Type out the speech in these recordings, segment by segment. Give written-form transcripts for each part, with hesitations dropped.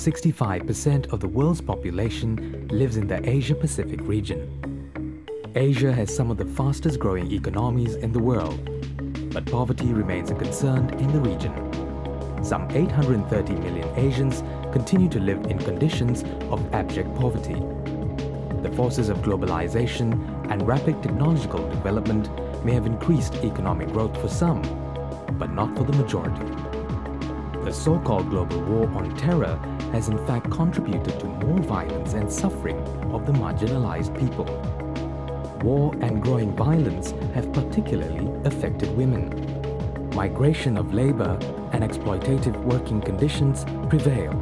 65% of the world's population lives in the Asia-Pacific region. Asia has some of the fastest growing economies in the world, but poverty remains a concern in the region. Some 830 million Asians continue to live in conditions of abject poverty. The forces of globalization and rapid technological development may have increased economic growth for some, but not for the majority. The so-called global war on terror has in fact contributed to more violence and suffering of the marginalized people. War and growing violence have particularly affected women. Migration of labor and exploitative working conditions prevail.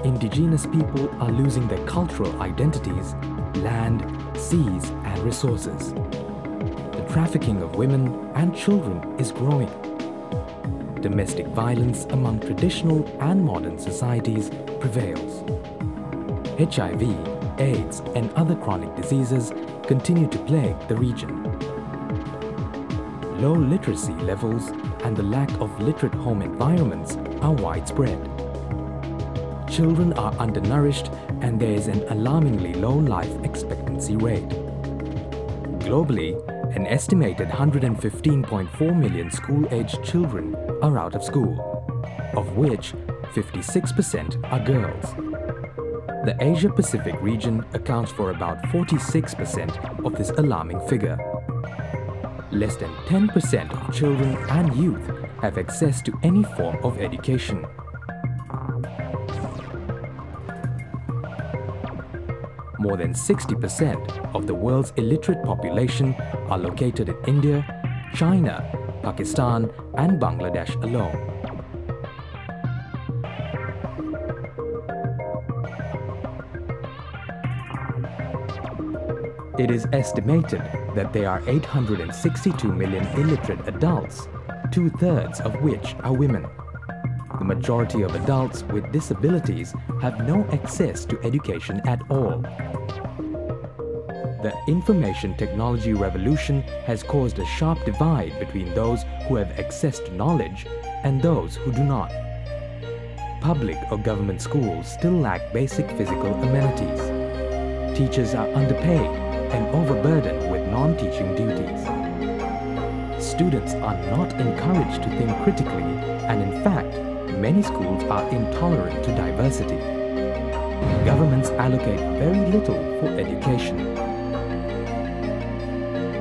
Indigenous people are losing their cultural identities, land, seas, and resources. The trafficking of women and children is growing. Domestic violence among traditional and modern societies prevails. HIV, AIDS, and other chronic diseases continue to plague the region. Low literacy levels and the lack of literate home environments are widespread. Children are undernourished and there is an alarmingly low life expectancy rate. Globally, an estimated 115.4 million school-aged children are out of school, of which 56% are girls. The Asia-Pacific region accounts for about 46% of this alarming figure. Less than 10% of children and youth have access to any form of education. More than 60% of the world's illiterate population are located in India, China, Pakistan, and Bangladesh alone. It is estimated that there are 862 million illiterate adults, 2/3 of which are women. The majority of adults with disabilities have no access to education at all. The information technology revolution has caused a sharp divide between those who have access to knowledge and those who do not. Public or government schools still lack basic physical amenities. Teachers are underpaid and overburdened with non-teaching duties. Students are not encouraged to think critically, and in fact, many schools are intolerant to diversity. Governments allocate very little for education.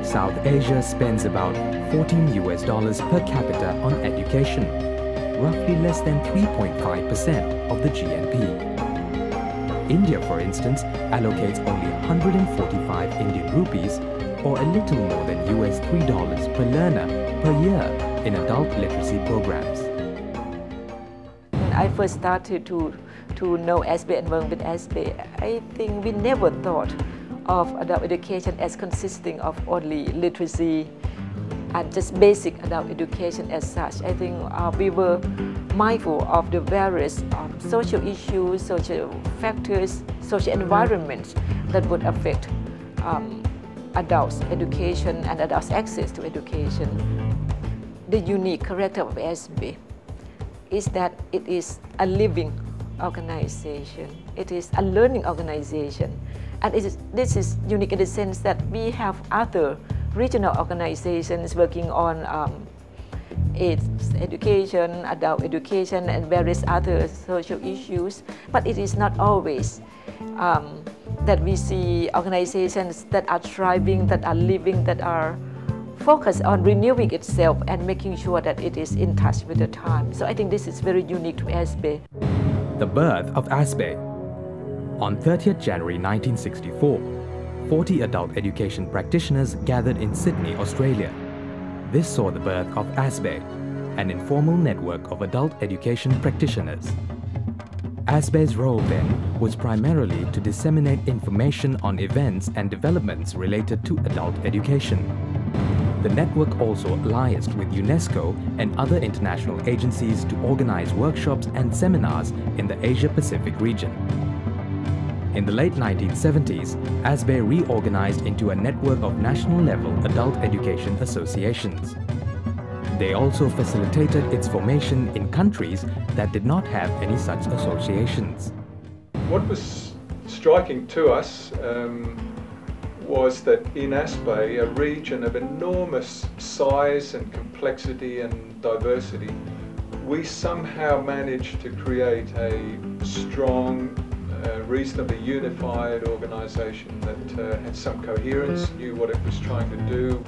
South Asia spends about $14 per capita on education, roughly less than 3.5% of the GNP. India, for instance, allocates only 145 Indian rupees, or a little more than $3 per learner per year in adult literacy programs. I first started to know ASPBAE and work with ASPBAE, I think we never thought of adult education as consisting of only literacy and just basic adult education as such. I think we were mindful of the various social issues, social factors, social environments that would affect adults' education and adults' access to education. The unique character of ASPBAE is that it is a living organization. It is a learning organization. And this is unique in the sense that we have other regional organizations working on AIDS education, adult education, and various other social issues. But it is not always that we see organizations that are thriving, that are living, that are focused on renewing itself and making sure that it is in touch with the time. So I think this is very unique to ASPBAE. The birth of ASPBAE. On 30th January 1964, 40 adult education practitioners gathered in Sydney, Australia. This saw the birth of ASPBAE, an informal network of adult education practitioners. ASPBAE's role then was primarily to disseminate information on events and developments related to adult education. The network also liaised with UNESCO and other international agencies to organize workshops and seminars in the Asia-Pacific region. In the late 1970s, ASPBAE reorganized into a network of national-level adult education associations. They also facilitated its formation in countries that did not have any such associations. What was striking to us was that in ASPBAE, a region of enormous size and complexity and diversity, we somehow managed to create a strong, reasonably unified organisation that had some coherence, knew what it was trying to do.